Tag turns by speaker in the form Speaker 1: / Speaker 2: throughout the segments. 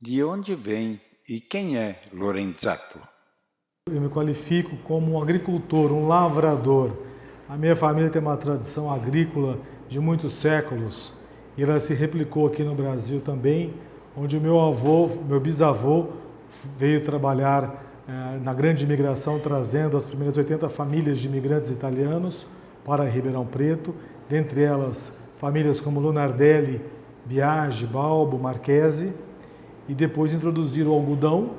Speaker 1: De onde vem e quem é Lorenzato?
Speaker 2: Eu me qualifico como um agricultor, um lavrador. A minha família tem uma tradição agrícola de muitos séculos e ela se replicou aqui no Brasil também, onde o meu bisavô veio trabalhar na grande imigração, trazendo as primeiras 80 famílias de imigrantes italianos para Ribeirão Preto, dentre elas famílias como Lunardelli, Biagi, Balbo, Marchesi, e depois introduziram o algodão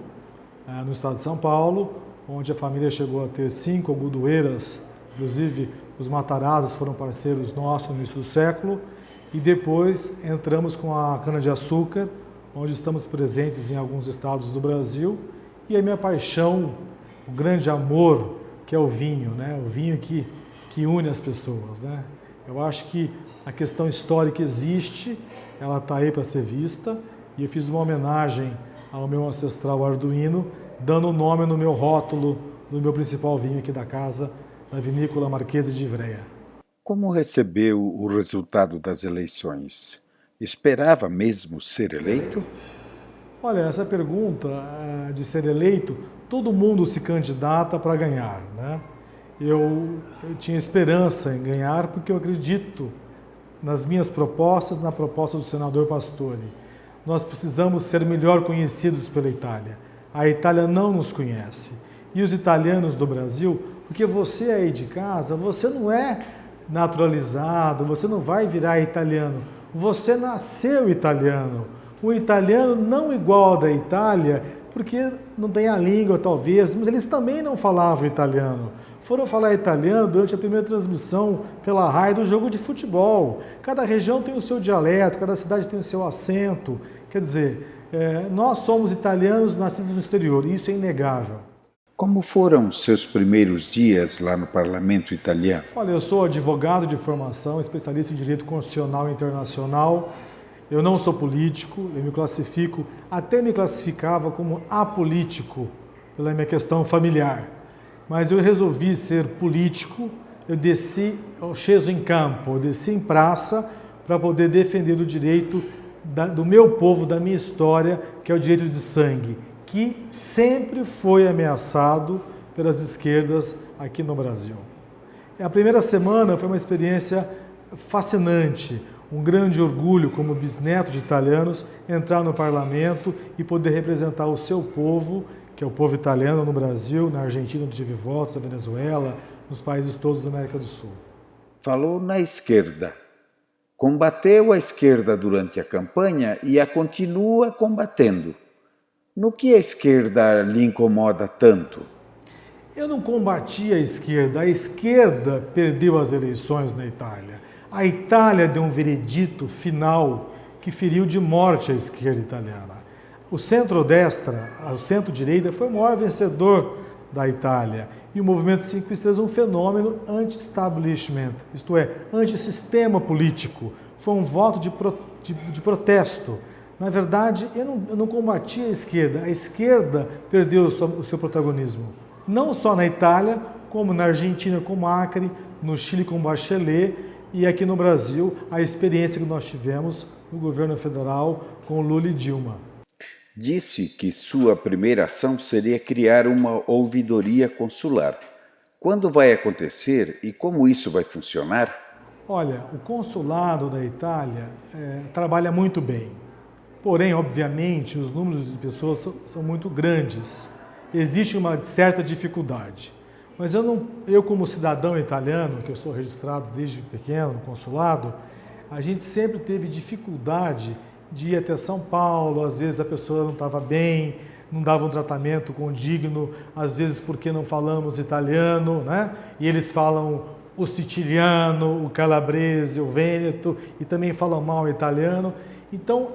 Speaker 2: no estado de São Paulo, onde a família chegou a ter 5 algodoeiras, inclusive os Matarazos foram parceiros nossos no início do século, e depois entramos com a cana-de-açúcar, onde estamos presentes em alguns estados do Brasil, e a minha paixão, o grande amor, que é o vinho, né? O vinho que une as pessoas, né? Eu acho que a questão histórica existe, ela está aí para ser vista, e eu fiz uma homenagem ao meu ancestral Arduino, dando o nome no meu rótulo do meu principal vinho aqui da casa, da vinícola Marchesi de Ivrea.
Speaker 1: Como recebeu o resultado das eleições? Esperava mesmo ser eleito?
Speaker 2: Olha, essa pergunta de ser eleito, todo mundo se candidata para ganhar, né? Eu tinha esperança em ganhar porque eu acredito nas minhas propostas, na proposta do senador Pastore. Nós precisamos ser melhor conhecidos pela Itália. A Itália não nos conhece. E os italianos do Brasil, porque você aí de casa, você não é naturalizado, você não vai virar italiano. Você nasceu italiano. O italiano não igual ao da Itália, porque não tem a língua talvez, mas eles também não falavam italiano. Foram falar italiano durante a primeira transmissão pela RAI do jogo de futebol. Cada região tem o seu dialeto, cada cidade tem o seu acento. Quer dizer, nós somos italianos nascidos no exterior, e isso é inegável.
Speaker 1: Como foram seus primeiros dias lá no parlamento italiano?
Speaker 2: Olha, eu sou advogado de formação, especialista em direito constitucional e internacional. Eu não sou político, eu me classifico, até me classificava como apolítico pela minha questão familiar. Mas eu resolvi ser político, eu desci sceso em campo, eu desci em praça para poder defender o direito do meu povo, da minha história, que é o direito de sangue, que sempre foi ameaçado pelas esquerdas aqui no Brasil. A primeira semana foi uma experiência fascinante, um grande orgulho como bisneto de italianos entrar no parlamento e poder representar o seu povo, que é o povo italiano no Brasil, na Argentina, onde tive votos, na Venezuela, nos países todos da América do Sul.
Speaker 1: Falou na esquerda. Combateu a esquerda durante a campanha e a continua combatendo. No que a esquerda lhe incomoda tanto?
Speaker 2: Eu não combati a esquerda perdeu as eleições na Itália. A Itália deu um veredito final que feriu de morte a esquerda italiana. O centro-destra, o centro-direita, foi o maior vencedor da Itália. E o movimento 5 Estrelas é um fenômeno anti-establishment, isto é, anti-sistema político. Foi um voto de protesto. Na verdade, eu não combati a esquerda perdeu o seu protagonismo. Não só na Itália, como na Argentina com Macri, no Chile com Bachelet e aqui no Brasil, a experiência que nós tivemos no governo federal com Lula e Dilma.
Speaker 1: Disse que sua primeira ação seria criar uma ouvidoria consular. Quando vai acontecer e como isso vai funcionar?
Speaker 2: Olha, o consulado da Itália trabalha muito bem. Porém, obviamente, os números de pessoas são muito grandes. Existe uma certa dificuldade. Mas eu como cidadão italiano, que eu sou registrado desde pequeno no consulado, a gente sempre teve dificuldade de ir até São Paulo, às vezes a pessoa não estava bem, não dava um tratamento condigno, às vezes porque não falamos italiano, né? E eles falam o siciliano, o calabrese, o vêneto, e também falam mal o italiano. Então,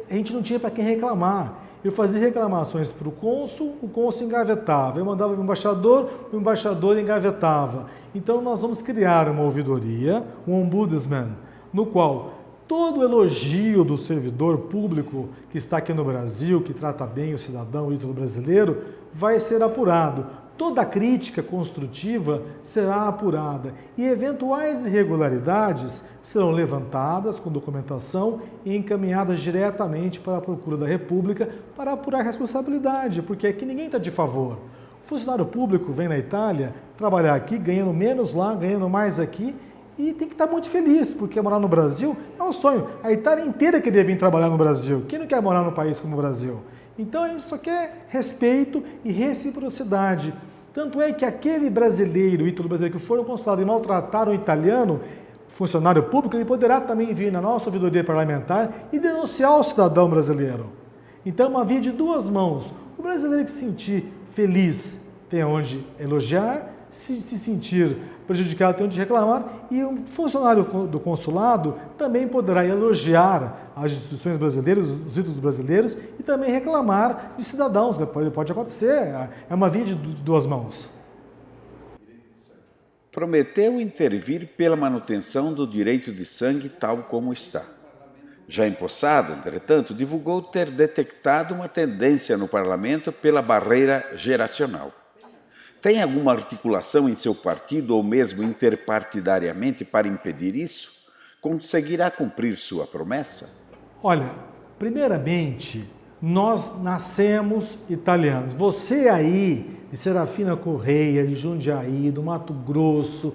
Speaker 2: a gente não tinha para quem reclamar. Eu fazia reclamações para o cônsul engavetava. Eu mandava para o embaixador engavetava. Então, nós vamos criar uma ouvidoria, um ombudsman, no qual todo elogio do servidor público que está aqui no Brasil, que trata bem o cidadão ítalo brasileiro, vai ser apurado. toda crítica construtiva será apurada e eventuais irregularidades serão levantadas com documentação e encaminhadas diretamente para a Procura da República para apurar a responsabilidade, porque aqui ninguém está de favor. O funcionário público vem na Itália trabalhar aqui, ganhando menos lá, ganhando mais aqui, e tem que estar muito feliz, porque morar no Brasil é um sonho. A Itália inteira queria vir trabalhar no Brasil. Quem não quer morar num país como o Brasil? Então a gente só quer respeito e reciprocidade. Tanto é que aquele brasileiro, ítalo brasileiro, que for no consulado e maltratar um italiano, funcionário público, ele poderá também vir na nossa ouvidoria parlamentar e denunciar o cidadão brasileiro. Então é uma via de duas mãos. O brasileiro que se sentir feliz tem onde elogiar, se sentir prejudicado tem onde reclamar, e o funcionário do consulado também poderá elogiar as instituições brasileiras, os ídolos brasileiros, e também reclamar de cidadãos. Pode acontecer, é uma via de duas mãos.
Speaker 1: Prometeu intervir pela manutenção do direito de sangue tal como está. Já empossado, entretanto, divulgou ter detectado uma tendência no parlamento pela barreira geracional. Tem alguma articulação em seu partido ou mesmo interpartidariamente para impedir isso? Conseguirá cumprir sua promessa?
Speaker 2: Olha, primeiramente, nós nascemos italianos. Você aí, de Serafina Correia, de Jundiaí, do Mato Grosso,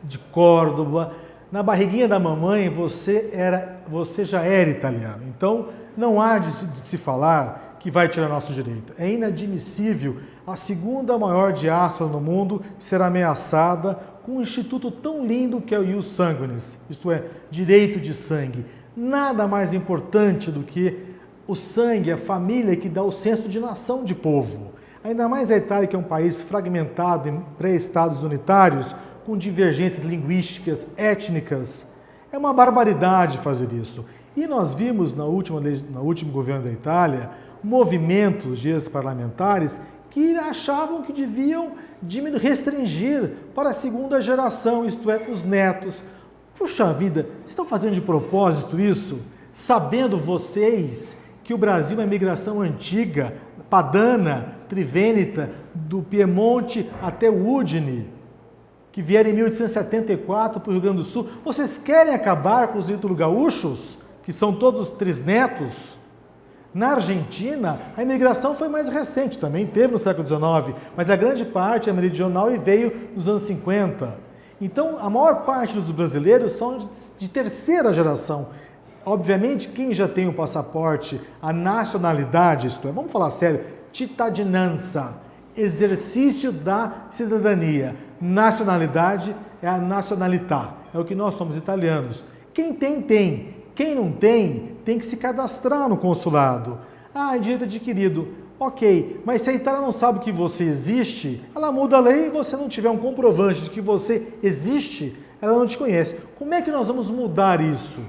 Speaker 2: de Córdoba, na barriguinha da mamãe você já era italiano. Então, não há de se falar que vai tirar nosso direito. É inadmissível a segunda maior diáspora no mundo ser ameaçada com um instituto tão lindo que é o ius sanguinis, isto é, direito de sangue. Nada mais importante do que o sangue, a família que dá o senso de nação de povo. Ainda mais a Itália, que é um país fragmentado em pré-estados unitários, com divergências linguísticas, étnicas. É uma barbaridade fazer isso. E nós vimos no último governo da Itália movimentos de ex-parlamentares que achavam que deviam restringir para a segunda geração, isto é, os netos. Puxa vida, vocês estão fazendo de propósito isso? Sabendo vocês que o Brasil é uma imigração antiga, padana, trivênita, do Piemonte até o Udine, que vieram em 1874 para o Rio Grande do Sul. Vocês querem acabar com os ítalo-gaúchos, que são todos trisnetos? Na Argentina, a imigração foi mais recente, também teve no século XIX, mas a grande parte é meridional e veio nos anos 50. Então, a maior parte dos brasileiros são de terceira geração. Obviamente, quem já tem o passaporte, a nacionalidade, isto é, vamos falar sério, cittadinanza, exercício da cidadania. Nacionalidade é a nacionalità, é o que nós somos italianos. Quem tem, tem. Quem não tem, tem que se cadastrar no consulado. Ah, direito adquirido. Ok, mas se a Itália não sabe que você existe, ela muda a lei e você não tiver um comprovante de que você existe, ela não te conhece. Como é que nós vamos mudar isso?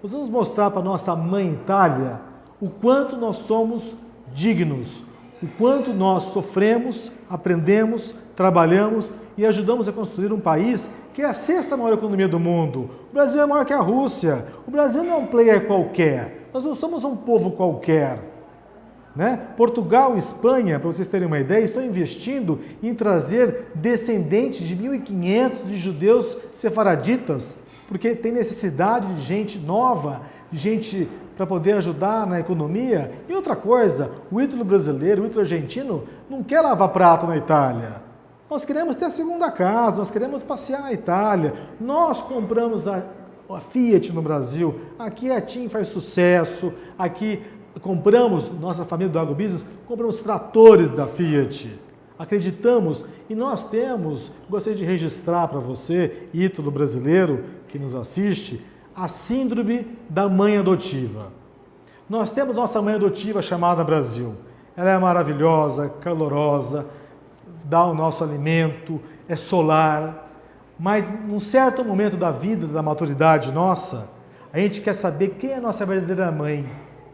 Speaker 2: Nós vamos mostrar para a nossa mãe Itália o quanto nós somos dignos, o quanto nós sofremos, aprendemos, trabalhamos e ajudamos a construir um país que é a sexta maior economia do mundo. O Brasil é maior que a Rússia. O Brasil não é um player qualquer. Nós não somos um povo qualquer. Né? Portugal e Espanha, para vocês terem uma ideia, estão investindo em trazer descendentes de 1.500 de judeus sefaraditas, porque tem necessidade de gente nova, de gente para poder ajudar na economia. E outra coisa, o ítalo brasileiro, o ítalo argentino, não quer lavar prato na Itália. Nós queremos ter a segunda casa, nós queremos passear na Itália. Nós compramos a Fiat no Brasil, aqui a TIM faz sucesso, aqui compramos, nossa família do AgroBusiness, compramos tratores da Fiat. Acreditamos e nós temos, gostaria de registrar para você, ítalo brasileiro que nos assiste, a síndrome da mãe adotiva. Nós temos nossa mãe adotiva chamada Brasil. Ela é maravilhosa, calorosa, dá o nosso alimento, é solar, mas num certo momento da vida, da maturidade nossa, a gente quer saber quem é a nossa verdadeira mãe.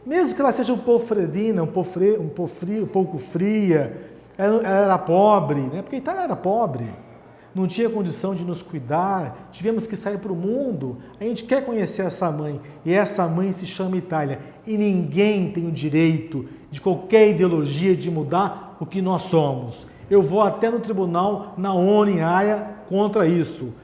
Speaker 2: Mesmo que ela seja um pouco fredina, um pouco fria, ela era pobre, né? Porque a Itália era pobre, não tinha condição de nos cuidar, tivemos que sair para o mundo. A gente quer conhecer essa mãe, e essa mãe se chama Itália. E ninguém tem o direito de qualquer ideologia de mudar o que nós somos. Eu vou até no tribunal, na ONU, em Haia, contra isso.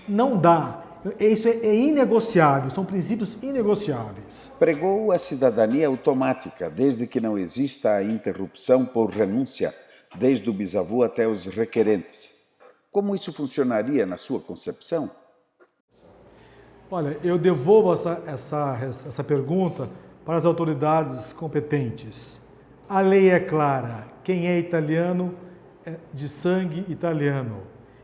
Speaker 2: Não dá. Isso é inegociável, são princípios inegociáveis.
Speaker 1: Pregou a cidadania automática, desde que não exista a interrupção por renúncia, desde o bisavô até os requerentes. Como isso funcionaria na sua concepção?
Speaker 2: Olha, eu devolvo essa pergunta para as autoridades competentes. A lei é clara, quem é italiano é de sangue italiano.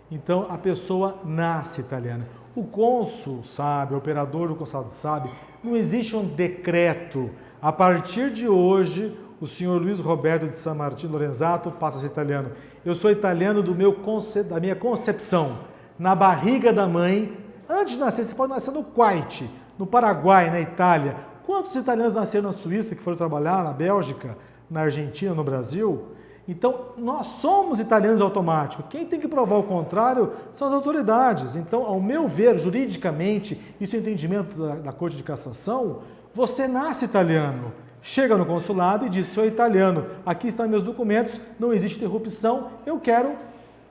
Speaker 2: Então, a pessoa nasce italiana. O cônsul sabe, o operador do consulado sabe, não existe um decreto. A partir de hoje, o senhor Luiz Roberto de San Martino Lorenzato passa a ser italiano. Eu sou italiano da minha concepção. Na barriga da mãe, antes de nascer, você pode nascer no Kuwait, no Paraguai, na Itália. Quantos italianos nasceram na Suíça, que foram trabalhar na Bélgica, na Argentina, no Brasil? Então, nós somos italianos automáticos. Quem tem que provar o contrário são as autoridades. Então, ao meu ver, juridicamente, isso é o entendimento da Corte de Cassação, você nasce italiano, chega no consulado e diz, sou italiano, aqui estão meus documentos, não existe interrupção, eu quero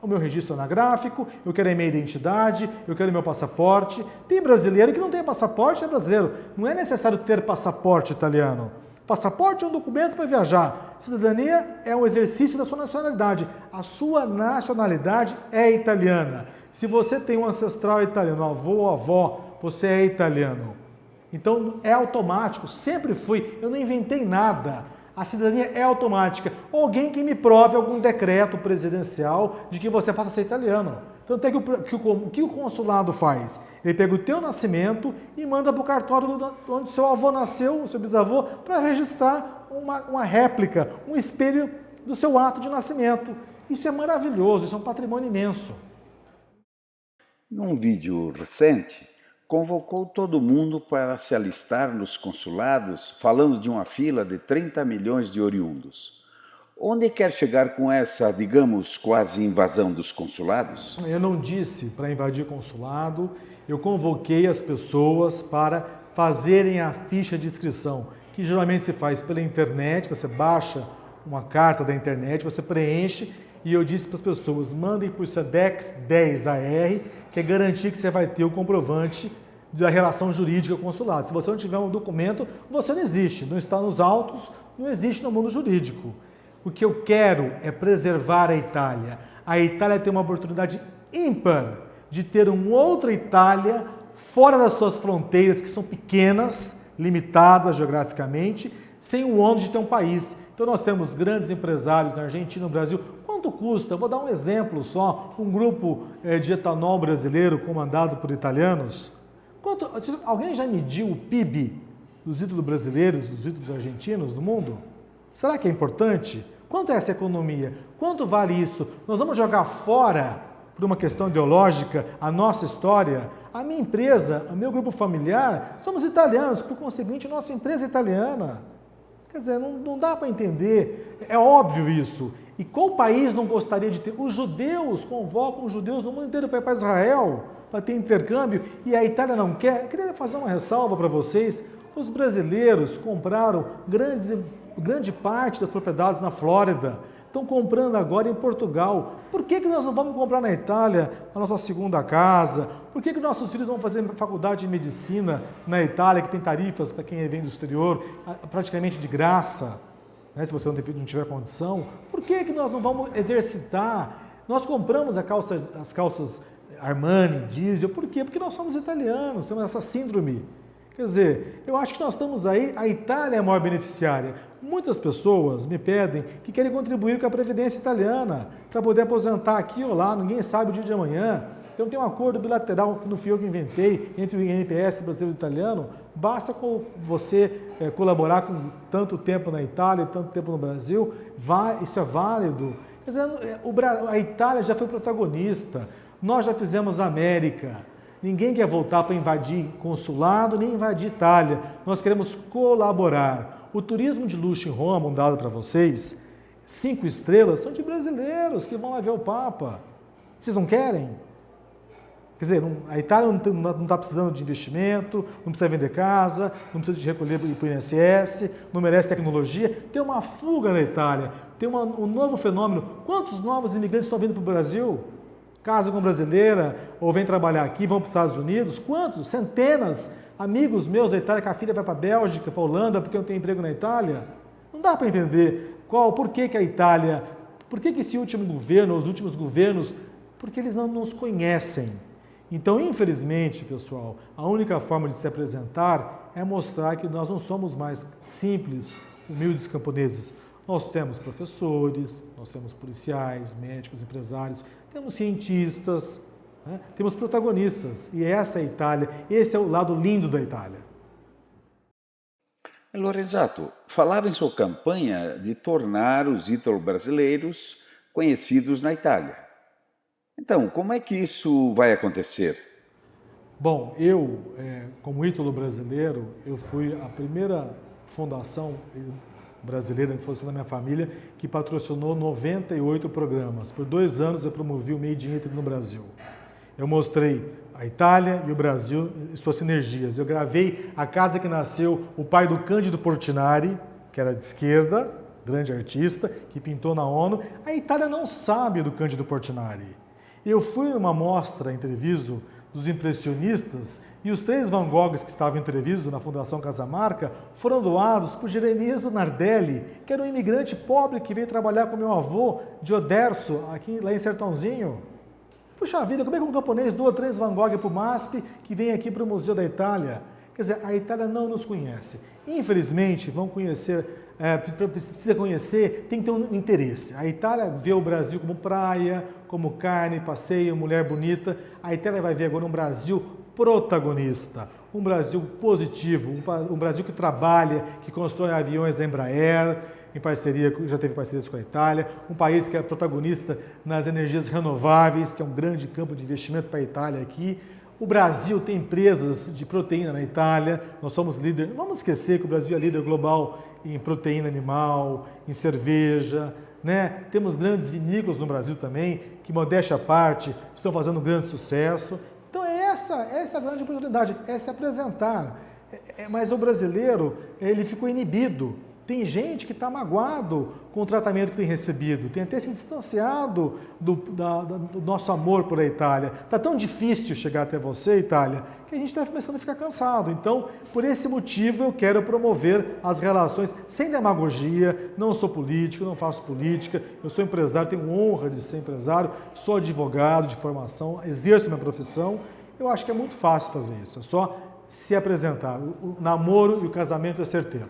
Speaker 2: o meu registro anagráfico, eu quero a minha identidade, eu quero o meu passaporte. Tem brasileiro que não tem passaporte, é brasileiro. Não é necessário ter passaporte italiano. Passaporte é um documento para viajar. Cidadania é um exercício da sua nacionalidade. A sua nacionalidade é italiana. Se você tem um ancestral italiano, avô ou avó, você é italiano. Então é automático, sempre foi. Eu não inventei nada. A cidadania é automática. Alguém que me prove algum decreto presidencial de que você passa a ser italiano. Tanto é que o consulado faz? Ele pega o teu nascimento e manda para o cartório onde seu avô nasceu, o seu bisavô, para registrar uma réplica, um espelho do seu ato de nascimento. Isso é maravilhoso, isso é um patrimônio imenso.
Speaker 1: Num vídeo recente, convocou todo mundo para se alistar nos consulados, falando de uma fila de 30 milhões de oriundos. Onde quer chegar com essa, digamos, quase invasão dos consulados?
Speaker 2: Eu não disse para invadir consulado, eu convoquei as pessoas para fazerem a ficha de inscrição, que geralmente se faz pela internet, você baixa uma carta da internet, você preenche, e eu disse para as pessoas, mandem por SEDEX 10AR, que é garantir que você vai ter o comprovante da relação jurídica com o consulado. Se você não tiver um documento, você não existe, não está nos autos, não existe no mundo jurídico. O que eu quero é preservar a Itália. A Itália tem uma oportunidade ímpar de ter uma outra Itália fora das suas fronteiras, que são pequenas, limitadas geograficamente, sem o ônus de ter um país. Então nós temos grandes empresários na Argentina, no Brasil. Quanto custa? Eu vou dar um exemplo só. Um grupo de etanol brasileiro comandado por italianos. Alguém já mediu o PIB dos ídolos brasileiros, dos ídolos argentinos do mundo? Será que é importante? Quanto é essa economia? Quanto vale isso? Nós vamos jogar fora, por uma questão ideológica, a nossa história? A minha empresa, o meu grupo familiar, somos italianos, por conseguinte, nossa empresa é italiana. Quer dizer, não dá para entender, é óbvio isso. E qual país não gostaria de ter? Os judeus convocam os judeus do mundo inteiro para ir para Israel, para ter intercâmbio, e a Itália não quer. Eu queria fazer uma ressalva para vocês. Os brasileiros compraram grande parte das propriedades na Flórida, estão comprando agora em Portugal. Por que nós não vamos comprar na Itália a nossa segunda casa? Por que nossos filhos vão fazer faculdade de medicina na Itália, que tem tarifas para quem vem do exterior, praticamente de graça, né, se você não tiver condição? Por que nós não vamos exercitar? Nós compramos as calças Armani, Diesel, por quê? Porque nós somos italianos, temos essa síndrome. Quer dizer, eu acho que nós estamos aí, a Itália é a maior beneficiária. Muitas pessoas me pedem que querem contribuir com a Previdência italiana, para poder aposentar aqui ou lá, ninguém sabe o dia de amanhã. Então tem um acordo bilateral, que não fui eu que inventei, entre o INPS brasileiro e italiano, basta você colaborar com tanto tempo na Itália e tanto tempo no Brasil, isso é válido. Quer dizer, a Itália já foi protagonista, nós já fizemos a América. Ninguém quer voltar para invadir consulado, nem invadir Itália. Nós queremos colaborar. O turismo de luxo em Roma, um dado para vocês, 5 estrelas, são de brasileiros que vão lá ver o Papa. Vocês não querem? Quer dizer, a Itália não está precisando de investimento, não precisa vender casa, não precisa de recolher para o INSS, não merece tecnologia. Tem uma fuga na Itália, tem um novo fenômeno. Quantos novos imigrantes estão vindo para o Brasil? Casam com brasileira ou vêm trabalhar aqui, vão para os Estados Unidos? Quantos? Centenas. Amigos meus da Itália, que a filha vai para a Bélgica, para a Holanda, porque não tem emprego na Itália. Não dá para entender por que a Itália, por que esse último governo, os últimos governos, porque eles não nos conhecem. Então, infelizmente, pessoal, a única forma de se apresentar é mostrar que nós não somos mais simples, humildes camponeses. Nós temos professores, nós temos policiais, médicos, empresários, temos cientistas, né? Temos protagonistas. E essa é a Itália, esse é o lado lindo da Itália.
Speaker 1: Lorenzato, falava em sua campanha de tornar os ítalo-brasileiros conhecidos na Itália. Então, como é que isso vai acontecer?
Speaker 2: Bom, eu, como ítalo brasileiro, eu fui a primeira fundação brasileira, que foi da minha família, que patrocinou 98 programas. Por 2 anos eu promovi o Made in Italy no Brasil. Eu mostrei a Itália e o Brasil e suas sinergias. Eu gravei a casa que nasceu o pai do Cândido Portinari, que era de esquerda, grande artista, que pintou na ONU. A Itália não sabe do Cândido Portinari. Eu fui numa mostra em Treviso dos impressionistas e os 3 Van Goghs que estavam em Treviso, na Fundação Casamarca, foram doados por Gereniso Nardelli, que era um imigrante pobre que veio trabalhar com meu avô, de Oderso, lá em Sertãozinho. Puxa vida, como é que um camponês doa 3 Van Gogh para o MASP que vem aqui para o Museu da Itália? Quer dizer, a Itália não nos conhece. Infelizmente, vão conhecer, precisa conhecer, tem que ter um interesse. A Itália vê o Brasil como praia, como carne, passeio, mulher bonita. A Itália vai ver agora um Brasil protagonista, um Brasil positivo, um Brasil que trabalha, que constrói aviões da Embraer, em parceria, já teve parcerias com a Itália, um país que é protagonista nas energias renováveis, que é um grande campo de investimento para a Itália aqui. O Brasil tem empresas de proteína na Itália, nós somos líder, não vamos esquecer que o Brasil é líder global em proteína animal, em cerveja, né? Temos grandes vinícolas no Brasil também, que modéstia à parte, estão fazendo grande sucesso. Então essa é a grande oportunidade, é se apresentar. Mas o brasileiro, ele ficou inibido. Tem gente que está magoado com o tratamento que tem recebido, tem até se distanciado do nosso amor por a Itália. Está tão difícil chegar até você, Itália, que a gente está começando a ficar cansado. Então, por esse motivo, eu quero promover as relações sem demagogia. Não sou político, não faço política, eu sou empresário, tenho honra de ser empresário, sou advogado de formação, exerço minha profissão. Eu acho que é muito fácil fazer isso, é só se apresentar. O namoro e o casamento é certeiro.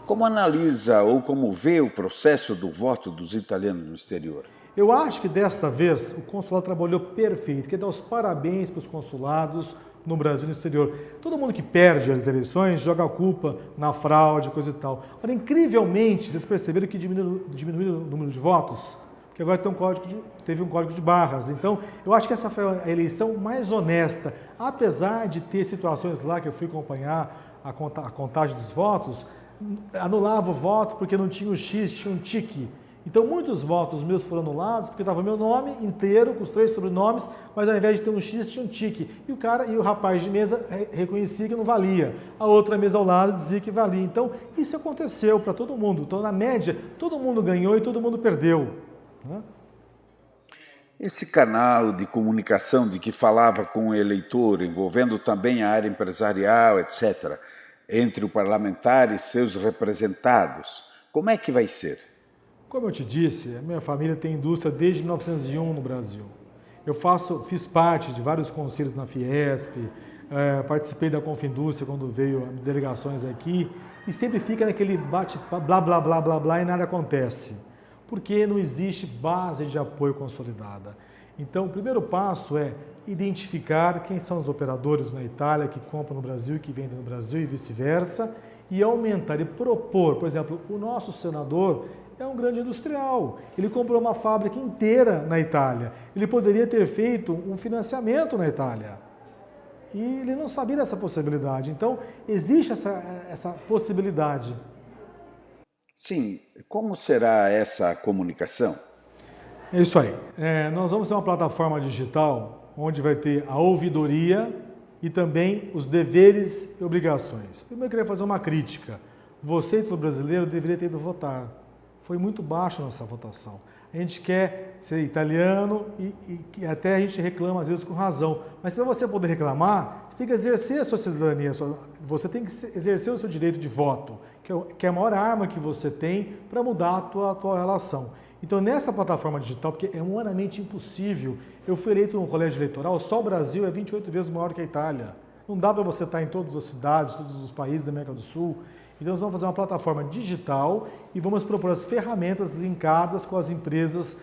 Speaker 1: Como analisa ou como vê o processo do voto dos italianos no exterior?
Speaker 2: Eu acho que desta vez o consulado trabalhou perfeito. Quero dar os parabéns para os consulados no Brasil e no exterior. Todo mundo que perde as eleições joga a culpa na fraude, coisa e tal. Agora, incrivelmente, vocês perceberam que diminuiu o número de votos? Porque agora teve um código de barras. Então, eu acho que essa foi a eleição mais honesta. Apesar de ter situações lá que eu fui acompanhar a contagem dos votos, anulava o voto porque não tinha o X, tinha um tique. Então, muitos votos meus foram anulados porque estava meu nome inteiro, com os 3 sobrenomes, mas ao invés de ter um X, tinha um tique. E o rapaz de mesa reconhecia que não valia. A outra mesa ao lado dizia que valia. Então, isso aconteceu para todo mundo. Então, na média, todo mundo ganhou e todo mundo perdeu, né?
Speaker 1: Esse canal de comunicação de que falava com o eleitor, envolvendo também a área empresarial, etc., entre o parlamentar e seus representados, como é que vai ser?
Speaker 2: Como eu te disse, a minha família tem indústria desde 1901 no Brasil. Eu fiz parte de vários conselhos na Fiesp, participei da Confindústria quando veio delegações aqui, e sempre fica naquele bate blá, blá, blá, blá, blá, e nada acontece, porque não existe base de apoio consolidada. Então, o primeiro passo é identificar quem são os operadores na Itália que compram no Brasil e que vendem no Brasil e vice-versa, e aumentar e propor. Por exemplo, o nosso senador é um grande industrial, ele comprou uma fábrica inteira na Itália, ele poderia ter feito um financiamento na Itália, e ele não sabia dessa possibilidade. Então, existe essa possibilidade.
Speaker 1: Sim, como será essa comunicação?
Speaker 2: É isso aí. Nós vamos ter uma plataforma digital onde vai ter a ouvidoria e também os deveres e obrigações. Primeiro eu queria fazer uma crítica. Você, todo brasileiro, deveria ter ido votar. Foi muito baixa a nossa votação. A gente quer ser italiano e até a gente reclama, às vezes, com razão. Mas para você poder reclamar, você tem que exercer a sua cidadania, você tem que exercer o seu direito de voto, que é a maior arma que você tem para mudar a tua relação. Então, nessa plataforma digital, porque é humanamente impossível, eu fui eleito num colégio eleitoral, só o Brasil é 28 vezes maior que a Itália. Não dá para você estar em todas as cidades, todos os países da América do Sul. Então, nós vamos fazer uma plataforma digital e vamos propor as ferramentas linkadas com as empresas,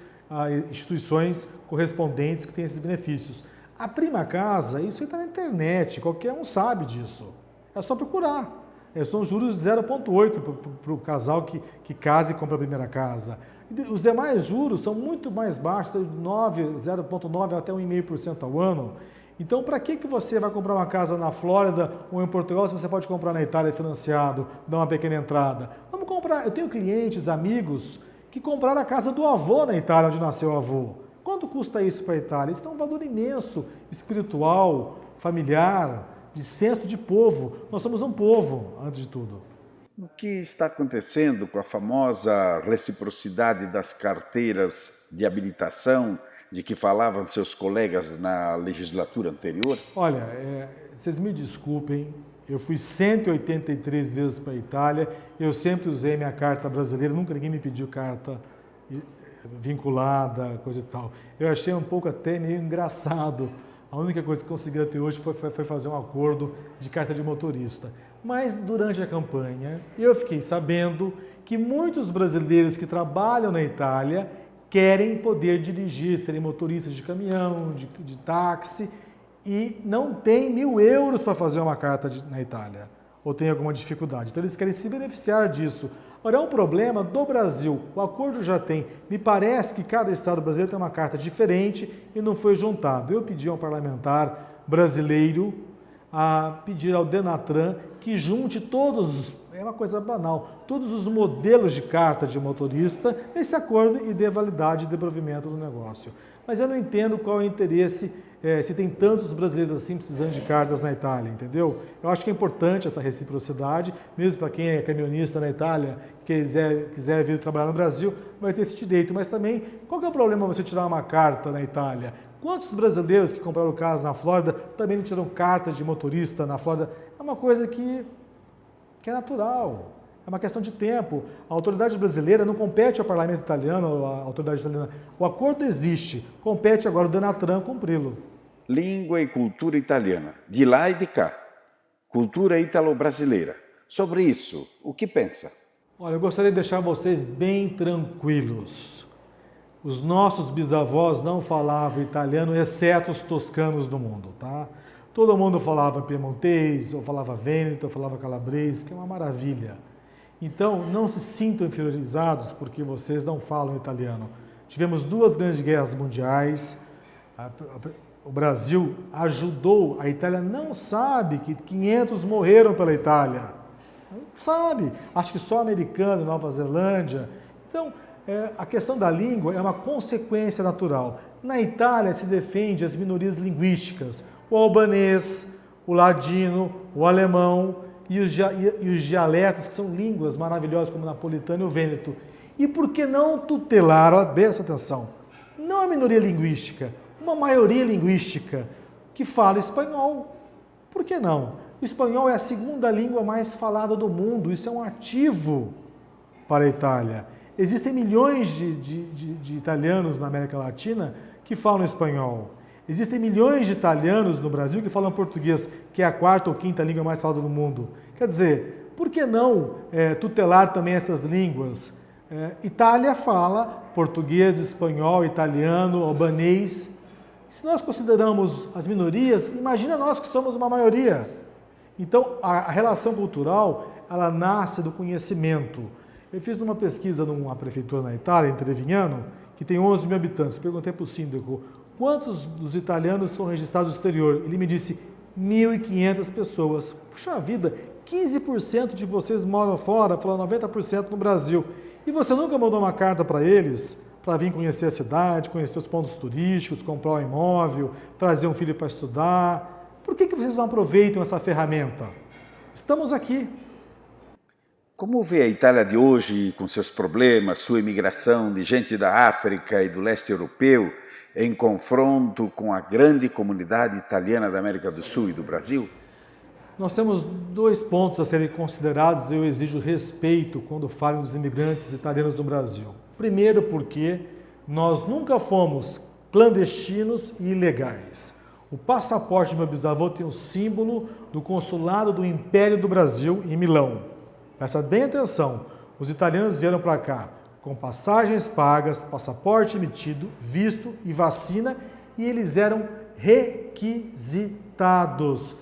Speaker 2: instituições correspondentes que têm esses benefícios. A Prima Casa, isso está na internet, qualquer um sabe disso. É só procurar. São juros de 0,8 para o casal que casa e compra a primeira casa. Os demais juros são muito mais baixos, de 0,9 até 1,5% ao ano. Então, para que você vai comprar uma casa na Flórida ou em Portugal se você pode comprar na Itália financiado, dar uma pequena entrada? Vamos comprar. Eu tenho clientes, amigos, que compraram a casa do avô na Itália, onde nasceu o avô. Quanto custa isso para a Itália? Isso tem um valor imenso, espiritual, familiar, de senso de povo. Nós somos um povo, antes de tudo.
Speaker 1: O que está acontecendo com a famosa reciprocidade das carteiras de habilitação de que falavam seus colegas na legislatura anterior?
Speaker 2: Olha, vocês me desculpem, eu fui 183 vezes para a Itália, eu sempre usei minha carta brasileira, nunca ninguém me pediu carta vinculada, coisa e tal. Eu achei um pouco até meio engraçado. A única coisa que consegui até hoje foi fazer um acordo de carta de motorista. Mas durante a campanha eu fiquei sabendo que muitos brasileiros que trabalham na Itália querem poder dirigir, serem motoristas de caminhão, de táxi, e não tem 1.000 euros para fazer uma carta na Itália, ou tem alguma dificuldade. Então eles querem se beneficiar disso. Ora, é um problema do Brasil, o acordo já tem. Me parece que cada estado brasileiro tem uma carta diferente e não foi juntado. Eu pedi a um parlamentar brasileiro a pedir ao Denatran que junte todos, é uma coisa banal, todos os modelos de carta de motorista nesse acordo e dê validade e dê provimento do negócio. Mas eu não entendo qual é o interesse, se tem tantos brasileiros assim precisando de cartas na Itália, entendeu? Eu acho que é importante essa reciprocidade, mesmo para quem é camionista na Itália, quiser vir trabalhar no Brasil, vai ter esse direito. Mas também, qual que é o problema você tirar uma carta na Itália? Quantos brasileiros que compraram casa na Flórida também não tiram carta de motorista na Flórida? É uma coisa que é natural, é uma questão de tempo. A autoridade brasileira não compete ao parlamento italiano, à autoridade italiana. O acordo existe, compete agora o Denatran cumpri-lo.
Speaker 1: Língua e cultura italiana, de lá e de cá. Cultura ítalo-brasileira. Sobre isso, o que pensa?
Speaker 2: Olha, eu gostaria de deixar vocês bem tranquilos. Os nossos bisavós não falavam italiano, exceto os toscanos do mundo, tá? Todo mundo falava piemontês, ou falava vêneto, ou falava calabrês, que é uma maravilha. Então, não se sintam inferiorizados porque vocês não falam italiano. Tivemos 2 grandes guerras mundiais, o Brasil ajudou, a Itália não sabe que 500 morreram pela Itália. Não sabe, acho que só americano, Nova Zelândia. Então, a questão da língua é uma consequência natural. Na Itália se defende as minorias linguísticas, o albanês, o ladino, o alemão e os dialetos, que são línguas maravilhosas como o napolitano e o vêneto. E por que não tutelar, presta atenção, não a minoria linguística, uma maioria linguística que fala espanhol? Por que não? O espanhol é a 2ª língua mais falada do mundo, isso é um ativo para a Itália. Existem milhões de italianos na América Latina que falam espanhol. Existem milhões de italianos no Brasil que falam português, que é a 4ª ou 5ª língua mais falada do mundo. Quer dizer, por que não tutelar também essas línguas? Itália fala português, espanhol, italiano, albanês. Se nós consideramos as minorias, imagina nós que somos uma maioria. Então, a relação cultural, ela nasce do conhecimento. Eu fiz uma pesquisa numa prefeitura na Itália, em Trevignano, que tem 11 mil habitantes. Perguntei para o síndico, quantos dos italianos são registrados no exterior? Ele me disse, 1.500 pessoas. Puxa vida, 15% de vocês moram fora, falando 90% no Brasil. E você nunca mandou uma carta para eles? para vir conhecer a cidade, conhecer os pontos turísticos, comprar um imóvel, trazer um filho para estudar. Por que vocês não aproveitam essa ferramenta? Estamos aqui.
Speaker 1: Como vê a Itália de hoje, com seus problemas, sua imigração de gente da África e do leste europeu, em confronto com a grande comunidade italiana da América do Sul e do Brasil?
Speaker 2: Nós temos 2 pontos a serem considerados e eu exijo respeito quando falo dos imigrantes italianos no Brasil. Primeiro, porque nós nunca fomos clandestinos e ilegais. O passaporte do meu bisavô tem o símbolo do consulado do Império do Brasil em Milão. Presta bem atenção, os italianos vieram para cá com passagens pagas, passaporte emitido, visto e vacina, e eles eram requisitados.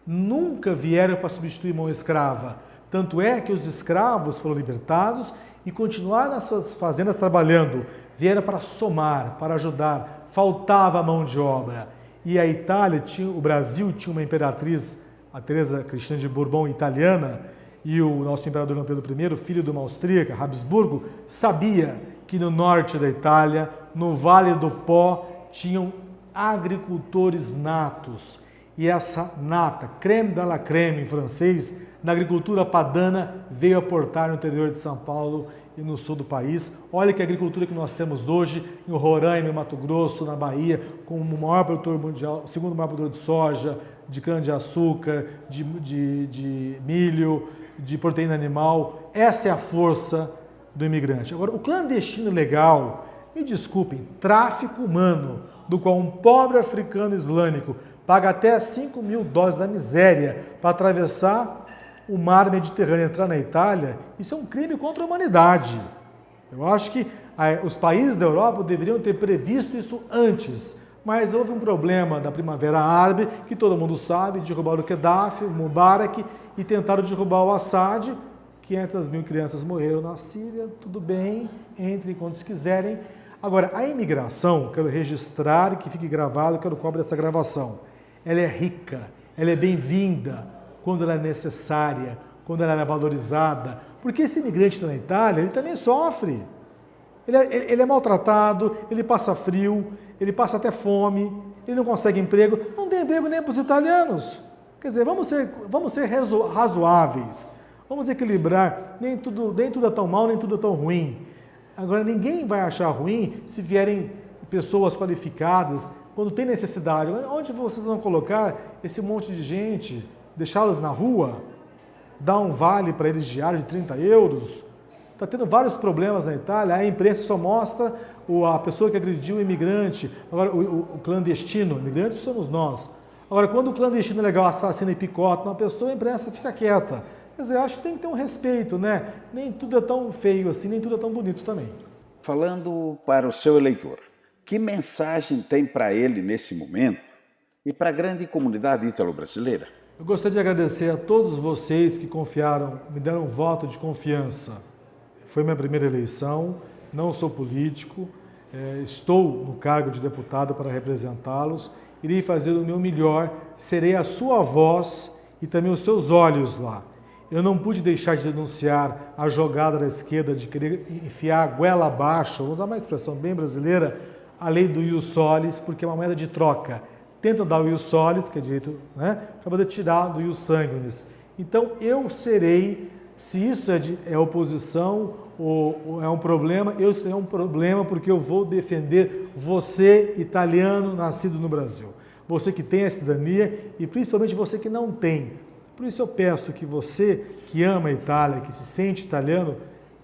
Speaker 2: Nunca vieram para substituir mão escrava. Tanto é que os escravos foram libertados e continuaram nas suas fazendas trabalhando. Vieram para somar, para ajudar. Faltava mão de obra. E a Itália, o Brasil tinha uma imperatriz, a Teresa Cristina de Bourbon, italiana, e o nosso imperador Dom Pedro I, filho de uma austríaca, Habsburgo, sabia que no norte da Itália, no Vale do Pó, tinham agricultores natos. E essa nata, crème de la crème em francês, na agricultura padana, veio aportar no interior de São Paulo e no sul do país. Olha que agricultura que nós temos hoje em Roraima, em Mato Grosso, na Bahia, como o maior produtor mundial, o segundo maior produtor de soja, de cana-de-açúcar, de milho, de proteína animal. Essa é a força do imigrante. Agora, o clandestino legal, me desculpem, tráfico humano, do qual um pobre africano islâmico paga até $5.000 da miséria para atravessar o mar Mediterrâneo e entrar na Itália, isso é um crime contra a humanidade. Eu acho que os países da Europa deveriam ter previsto isso antes, mas houve um problema da Primavera Árabe, que todo mundo sabe, derrubaram o Gaddafi, o Mubarak, e tentaram derrubar o Assad. 500.000 crianças morreram na Síria, tudo bem, entrem quantos quiserem. Agora, a imigração, quero registrar, que fique gravado, quero cobrar essa gravação. Ela é rica, ela é bem-vinda quando ela é necessária, quando ela é valorizada, porque esse imigrante na Itália, ele também sofre. Ele é maltratado, ele passa frio, ele passa até fome, ele não consegue emprego, não tem emprego nem para os italianos. Quer dizer, vamos ser razoáveis, vamos equilibrar, nem tudo é tão mal, nem tudo é tão ruim. Agora, ninguém vai achar ruim se vierem pessoas qualificadas, quando tem necessidade. Onde vocês vão colocar esse monte de gente? Deixá-los na rua? Dar um vale para eles diário de 30 euros? Está tendo vários problemas na Itália, a imprensa só mostra a pessoa que agrediu o imigrante, agora o clandestino, imigrantes somos nós. Agora, quando o clandestino legal assassina e picota uma pessoa, a imprensa fica quieta. Quer dizer, acho que tem que ter um respeito, né? Nem tudo é tão feio assim, nem tudo é tão bonito também.
Speaker 1: Falando para o seu eleitor, que mensagem tem para ele nesse momento e para a grande comunidade ítalo-brasileira?
Speaker 2: Eu gostaria de agradecer a todos vocês que confiaram, me deram um voto de confiança. Foi minha primeira eleição, não sou político, estou no cargo de deputado para representá-los, irei fazer o meu melhor, serei a sua voz e também os seus olhos lá. Eu não pude deixar de denunciar a jogada da esquerda de querer enfiar a goela abaixo, vou usar uma expressão bem brasileira, a lei do ius solis, porque é uma moeda de troca. Tentam dar o ius solis, que é direito, né, para poder tirar do ius sanguinis. Então eu serei, se isso é oposição ou é um problema, eu serei um problema porque eu vou defender você, italiano, nascido no Brasil. Você que tem a cidadania e principalmente você que não tem. Por isso eu peço que você que ama a Itália, que se sente italiano,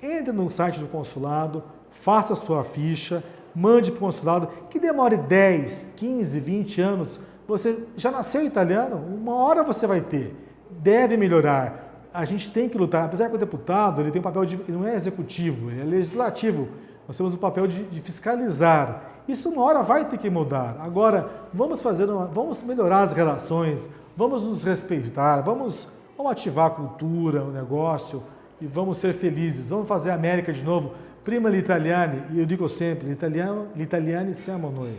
Speaker 2: entre no site do consulado, faça a sua ficha, mande para o consulado, que demore 10, 15, 20 anos. Você já nasceu italiano? Uma hora você vai ter. Deve melhorar. A gente tem que lutar. Apesar que o deputado ele tem um papel ele não é executivo, ele é legislativo. Nós temos o papel de fiscalizar. Isso uma hora vai ter que mudar. Agora, vamos melhorar as relações, vamos nos respeitar, vamos ativar a cultura, o negócio e vamos ser felizes. Vamos fazer a América de novo. Prima gli italiani, e eu digo sempre, gli italiani siamo noi.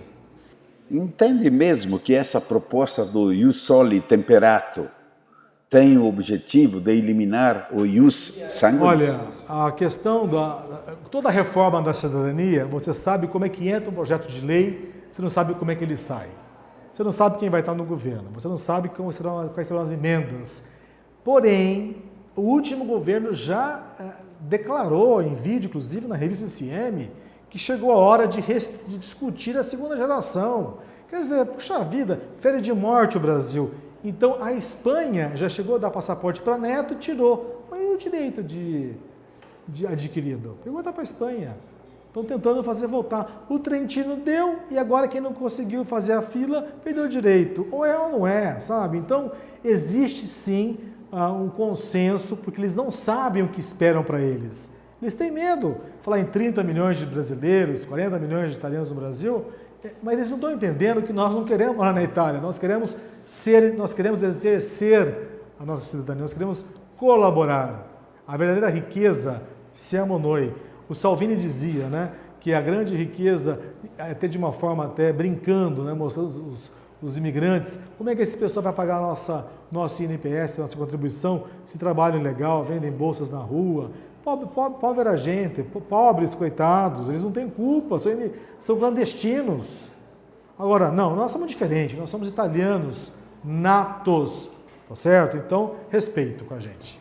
Speaker 1: Entende mesmo que essa proposta do ius soli temperato tem o objetivo de eliminar o ius sanguinis?
Speaker 2: Olha, a questão toda a reforma da cidadania, você sabe como é que entra um projeto de lei, você não sabe como é que ele sai. Você não sabe quem vai estar no governo, você não sabe quais serão as emendas. Porém, o último governo já declarou, em vídeo, inclusive na revista CCM, que chegou a hora de discutir a segunda geração. Quer dizer, puxa vida, férias de morte o Brasil. Então, a Espanha já chegou a dar passaporte para neto e tirou. Mas e o direito de adquirido? Pergunta para a Espanha. Estão tentando fazer voltar. O Trentino deu e agora quem não conseguiu fazer a fila perdeu o direito. Ou é ou não é, sabe? Então, existe sim um consenso, porque eles não sabem o que esperam para eles. Eles têm medo. Falar em 30 milhões de brasileiros, 40 milhões de italianos no Brasil, mas eles não estão entendendo que nós não queremos morar na Itália, nós queremos exercer a nossa cidadania, nós queremos colaborar. A verdadeira riqueza, siamo noi. O Salvini dizia, né, que a grande riqueza, até de uma forma até brincando, né, mostrando os imigrantes, como é que esse pessoal vai pagar nosso INPS, nossa contribuição, se trabalham legal, vendem bolsas na rua. Pobre era a gente, pobres, coitados, eles não têm culpa, são clandestinos. Agora, não, nós somos diferentes, nós somos italianos natos, tá certo? Então, respeito com a gente.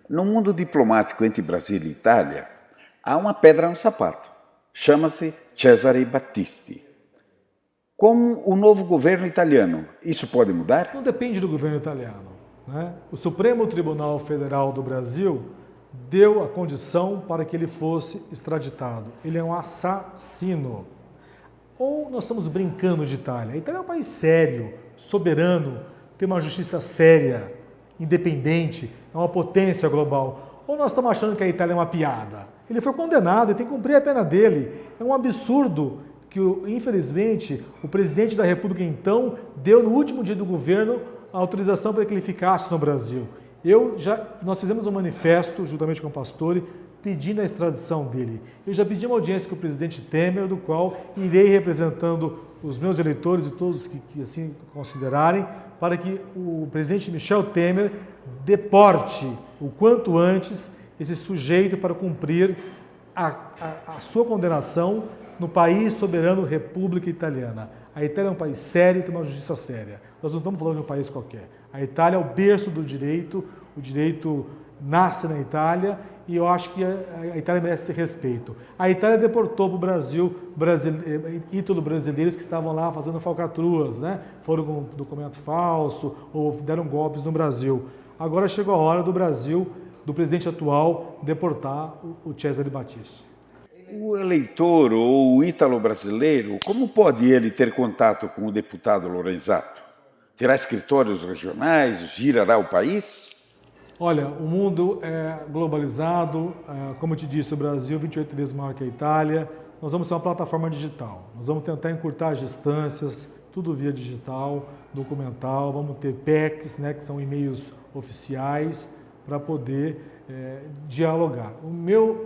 Speaker 1: No mundo diplomático entre Brasil e Itália, há uma pedra no sapato. Chama-se Cesare Battisti. Com o novo governo italiano, isso pode mudar?
Speaker 2: Não depende do governo italiano, né? O Supremo Tribunal Federal do Brasil deu a condição para que ele fosse extraditado. Ele é um assassino. Ou nós estamos brincando de Itália? A Itália é um país sério, soberano, tem uma justiça séria, independente, é uma potência global. Ou nós estamos achando que a Itália é uma piada? Ele foi condenado e tem que cumprir a pena dele. É um absurdo que, infelizmente, o presidente da República, então, deu no último dia do governo a autorização para que ele ficasse no Brasil. Nós fizemos um manifesto, juntamente com o Pastore, pedindo a extradição dele. Eu já pedi uma audiência com o presidente Temer, do qual irei representando os meus eleitores e todos que assim considerarem, para que o presidente Michel Temer deporte o quanto antes esse sujeito para cumprir a sua condenação no país soberano República Italiana. A Itália é um país sério e tem uma justiça séria. Nós não estamos falando de um país qualquer. A Itália é o berço do direito, o direito nasce na Itália e eu acho que a Itália merece respeito. A Itália deportou para o Brasil ítalo-brasileiros que estavam lá fazendo falcatruas, né? Foram com documento falso ou deram golpes no Brasil. Agora chegou a hora do Brasil, do presidente atual, deportar o Cesare Battisti.
Speaker 1: O eleitor ou o ítalo-brasileiro, como pode ele ter contato com o deputado Lorenzato? Terá escritórios regionais? Girará o país?
Speaker 2: Olha, o mundo é globalizado, como eu te disse, o Brasil é 28 vezes maior que a Itália. Nós vamos ser uma plataforma digital, nós vamos tentar encurtar as distâncias, tudo via digital, documental, vamos ter PECs, né, que são e-mails oficiais, para poder dialogar.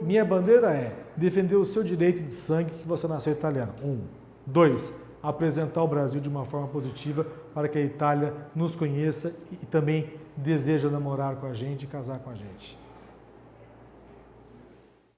Speaker 2: Minha bandeira é defender o seu direito de sangue que você nasceu italiano. 1. 2. Apresentar o Brasil de uma forma positiva para que a Itália nos conheça e também deseja namorar com a gente e casar com a gente.